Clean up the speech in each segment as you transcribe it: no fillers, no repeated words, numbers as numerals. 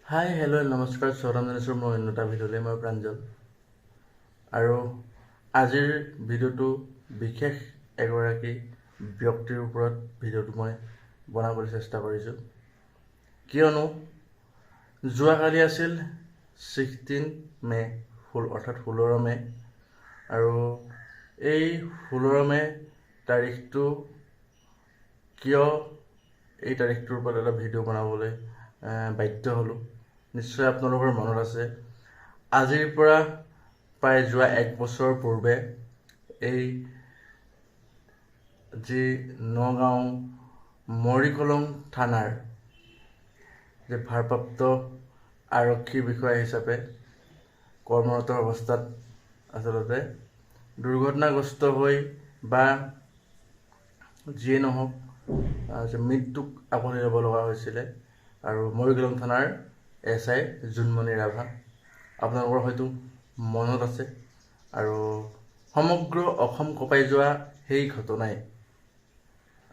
Hi hello' নমস্কাৰ স্বাগতম জনাইছোঁ মোৰ অন্য এটা ভিডিঅ'লৈ। মই প্ৰাঞ্জল আৰু আজিৰ ভিডিঅ'টো বিশেষ এগৰাকী ব্যক্তিৰ ওপৰত ভিডিঅ'টো মই বনাবলৈ চেষ্টা কৰিছোঁ, কিয়নো যোৱাকালি আছিল 16 মে অৰ্থাৎ 16 মে আৰু এই 16 মে তাৰিখটো কিয় এই তাৰিখটোৰ ওপৰত এটা ভিডিঅ' বনাবলৈ বাধ্য হ'লোঁ। নিশ্চয় আপোনালোকৰ মনত আছে, আজিৰ পৰা প্ৰায় যোৱা 1 বছৰ পূৰ্বে এই যি নগাঁও মৰিকলং থানাৰ যে ভাৰপ্ৰাপ্ত আৰক্ষী বিষয়া হিচাপে কৰ্মৰত অৱস্থাত আচলতে দুৰ্ঘটনাগ্ৰস্ত হৈ বা যিয়ে নহওক মৃত্যুক আপুনি ল'ব লগা হৈছিলে। আৰু মৰিকলং থানাৰ SI জোনমণি ৰাভা, আপোনালোকৰ হয়তো মনত আছে। আৰু সমগ্ৰ অসম কঁপাই যোৱা সেই ঘটনাই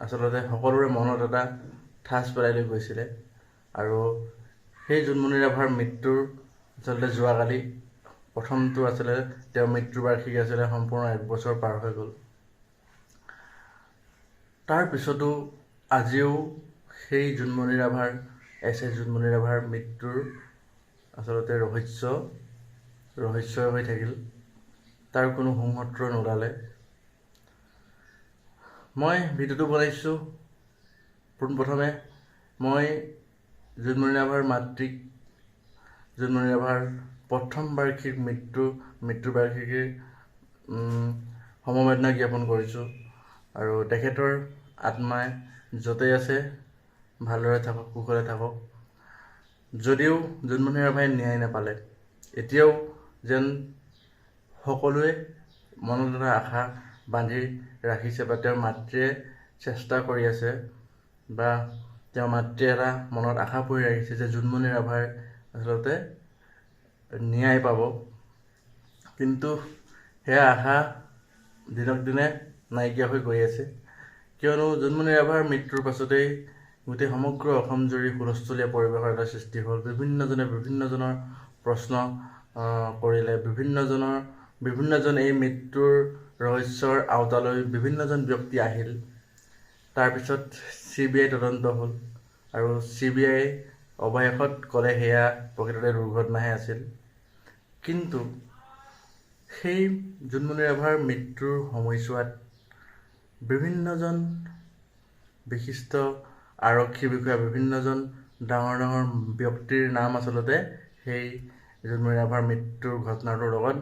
আচলতে সকলোৰে মনত এটা ঠাঁচ পেলাই লৈ গৈছিলে। আৰু সেই জোনমণি ৰাভাৰ মৃত্যুৰ আচলতে যোৱাকালি প্ৰথমটো আছিলে তেওঁৰ মৃত্যুৰ বাৰ্ষিকী আছিলে, সম্পূৰ্ণ 1 বছৰ পাৰ হৈ গ'ল। তাৰ পিছতো আজিও সেই জোনমণি ৰাভাৰ SI জোনমণি ৰাভাৰ মৃত্যুৰ আচলতে ৰহস্য হৈ থাকিল, তাৰ কোনো সংসত্ৰ নোলালে। মই ভিডিঅ'টো বনাইছোঁ পোনপ্ৰথমে মই জোনমণি ৰাভাৰ মাতৃক জোনমণি ৰাভাৰ প্ৰথম বাৰ্ষিক মৃত্যুৰ বাৰ্ষিকীৰ সমবেদনা জ্ঞাপন কৰিছোঁ। আৰু তেখেতৰ আত্মাই য'তেই আছে ভালদৰে থাকক, কুশলে থাকক। যদিও জোনমণি ৰাভাই ন্যায় নাপালে, এতিয়াও যেন সকলোৱে মনত এটা আশা বান্ধি ৰাখিছে বা তেওঁৰ মাতৃয়ে চেষ্টা কৰি আছে বা তেওঁৰ মাতৃয়ে এটা মনত আশা পুহি ৰাখিছে যে জোনমণি ৰাভাই আচলতে ন্যায় পাব। কিন্তু সেয়া আশা দিনক দিনে নাইকিয়া হৈ গৈ আছে, কিয়নো জোনমণি ৰাভাৰ মৃত্যুৰ পাছতেই গোটেই সমগ্ৰ অসম জুৰি হুলস্থুলীয়া পৰিৱেশৰ এটা সৃষ্টি হ'ল। বিভিন্নজনৰ প্ৰশ্ন কৰিলে, বিভিন্নজন এই মৃত্যুৰ ৰহস্যৰ আওতালৈ বিভিন্নজন ব্যক্তি আহিল। তাৰপিছত CBI তদন্ত হ'ল আৰু CBI অৱশেষত ক'লে সেয়া প্ৰকৃততে দুৰ্ঘটনাহে আছিল। কিন্তু সেই জোনমণি ৰাভাৰ মৃত্যুৰ সময়ছোৱাত বিভিন্নজন বিশিষ্ট আৰক্ষী বিষয়া, বিভিন্নজন ডাঙৰ ব্যক্তিৰ নাম আচলতে সেই জোনমণি ৰাভাৰ মৃত্যুৰ ঘটনাটোৰ লগত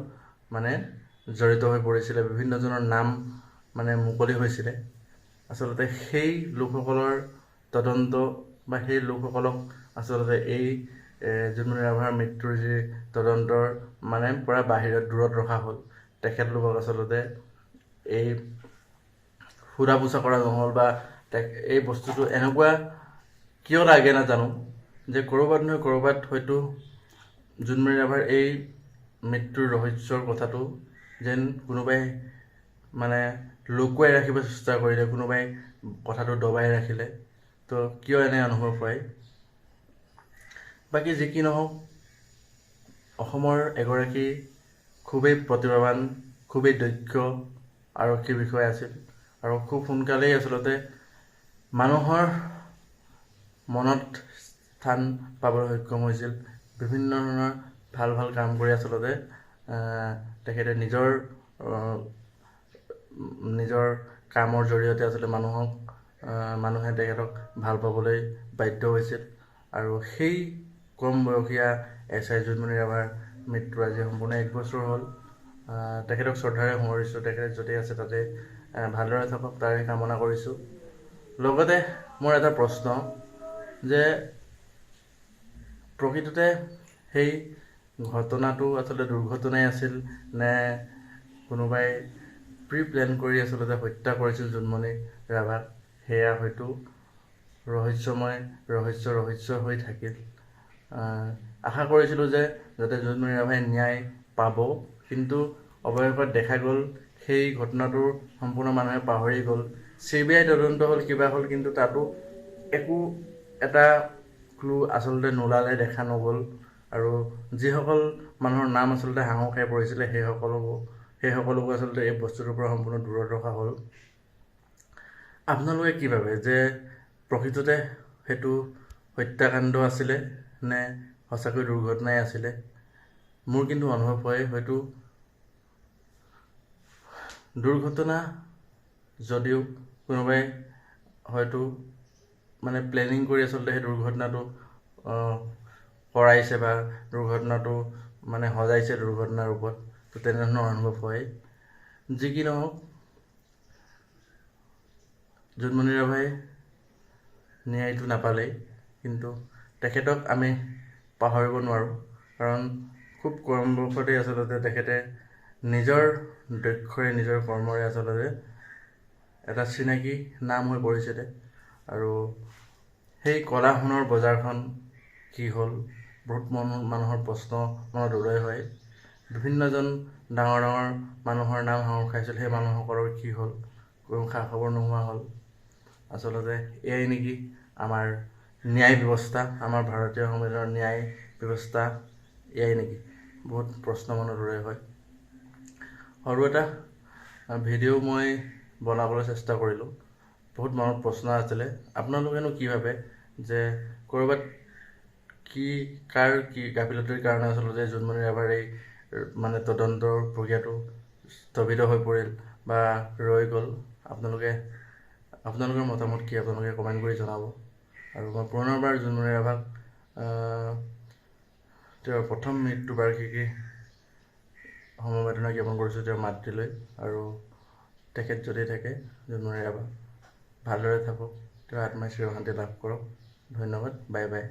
জড়িত হৈ পৰিছিলে। বিভিন্নজনৰ নাম মুকলি হৈছিলে। আচলতে সেই লোকসকলৰ তদন্ত বা সেই লোকসকলক আচলতে এই জোনমণি ৰাভাৰ মৃত্যুৰ যি তদন্তৰ পৰা দূৰত ৰখা হ'ল। তেখেতলোকক আচলতে এই সোধা পোছা কৰা নহ'ল বা এই বস্তুটো এনেকুৱা কিয় লাগে নাজানো, যে ক'ৰবাত নহয় ক'ৰবাত হয়তো জোনমণি ৰাভাৰ এই মৃত্যুৰ ৰহস্যৰ কথাটো যেন কোনোবাই লুকুৱাই ৰাখিব চেষ্টা কৰিলে, কোনোবাই কথাটো দবাই ৰাখিলে। তো কিয় এনে অনুভৱ হয়। বাকী যি কি নহওক, অসমৰ এগৰাকী খুবেই প্ৰতিভাৱান, খুবেই দক্ষ আৰক্ষী বিষয়া আছিল আৰু খুব সোনকালেই আচলতে মানুহৰ মনত স্থান পাবলৈ সক্ষম হৈছিল। বিভিন্ন ধৰণৰ ভাল কাম কৰি আচলতে তেখেতে নিজৰ কামৰ জৰিয়তে আচলতে মানুহে তেখেতক ভাল পাবলৈ বাধ্য হৈছিল। আৰু সেই কম বয়সীয়া SI জোনমণি ৰাভাৰ মৃত্যু আজি সম্পূৰ্ণ 1 বছৰ হ'ল। তেখেতক শ্ৰদ্ধাৰে সোঁৱৰিছোঁ। তেখেতে য'তেই আছে তাতে ভালদৰে থাকক, তাৰে কামনা কৰিছোঁ। লগতে মোৰ এটা প্ৰশ্ন, যে প্ৰকৃততে সেই ঘটনাটো আচলতে দুৰ্ঘটনাই আছিল নে কোনোবাই প্লেন কৰি আচলতে হত্যা কৰিছিল জোনমণি ৰাভাক, সেয়া হয়তো ৰহস্য হৈ থাকিল। আশা কৰিছিলোঁ যে যাতে জোনমণি ৰাভাই ন্যায় পাব, কিন্তু অৱশেষত দেখা গ'ল সেই ঘটনাটোৰ সম্পূৰ্ণ মানুহে পাহৰি গ'ল। CBI তদন্ত হ'ল, কিবা হ'ল, কিন্তু তাতো একো এটা ক্লু আচলতে নোলালে, দেখা নগ'ল, আৰু যিসকল মানুহৰ নাম আচলতে হাঁহৰ খাই পৰিছিলে সেই সকলোকো আচলতে এই বস্তুটোৰ পৰা সম্পূৰ্ণ দূৰত ৰখা হ'ল। আপোনালোকে কি ভাবে যে প্ৰকৃততে সেইটো হত্যাকাণ্ড আছিলে নে সঁচাকৈ দুৰ্ঘটনাই আছিলে? মোৰ কিন্তু অনুভৱ হয় হয়তো দুৰ্ঘটনা যদিও কোনোবাই হয়তো মানে প্লেনিং কৰি আচলতে সেই দুৰ্ঘটনাটো কৰাইছে বা দুৰ্ঘটনাটো মানে সজাইছে দুৰ্ঘটনাৰ ৰূপত, তো তেনেধৰণৰ অনুভৱ হয়। যি কি নহওক, জোনমণি ৰাভাই ন্যায়টো নাপালেই, কিন্তু তেখেতক আমি পাহৰিব নোৱাৰোঁ, কাৰণ খুব কম বয়সতেই আচলতে তেখেতে নিজৰ দক্ষৰে নিজৰ কৰ্মৰে আচলতে এটা চিনাকি নাম হৈ পৰিছিলে। আৰু সেই কলা সোণৰ বজাৰখন কি হ'ল, বহুত মানুহৰ প্ৰশ্ন মনত উদয় হয়। বিভিন্নজন ডাঙৰ ডাঙৰ মানুহৰ নাম সাঙুৰ খাইছিল, সেই মানুহসকলৰ কি হ'ল, কোনো খা খবৰ নোহোৱা হ'ল। আচলতে এয়াই নেকি আমাৰ ন্যায় ব্যৱস্থা, আমাৰ ভাৰতীয় সংবিধানৰ ন্যায় ব্যৱস্থা এয়াই নেকি? বহুত প্ৰশ্ন মনত উদয় হয়। সৰু এটা ভিডিঅ' মই বনাবলৈ চেষ্টা কৰিলোঁ, বহুত মনত প্ৰশ্ন আছিলে। আপোনালোকেনো কি ভাবে যে ক'ৰবাত কাৰ গাফিলতিৰ কাৰণে আচলতে জোনমণি ৰাভাৰ এই মানে তদন্তৰ প্ৰক্ৰিয়াটো স্থগিত হৈ পৰিল বা ৰৈ গ'ল? আপোনালোকৰ মতামত কি, আপোনালোকে কমেণ্ট কৰি জনাব। আৰু মই পুনৰবাৰ জোনমণি ৰাভাক তেওঁৰ প্ৰথম মৃত্যু বাৰ্ষিকী সমবেদনা জ্ঞাপন কৰিছোঁ তেওঁৰ মাতৃলৈ। আৰু তেখেত যদি থাকে, জোনমণি ৰাভা ভালদৰে থাকক, তেওঁৰ আত্মাই চিৰশান্তি লাভ কৰক। ধন্যবাদ, বাই বাই।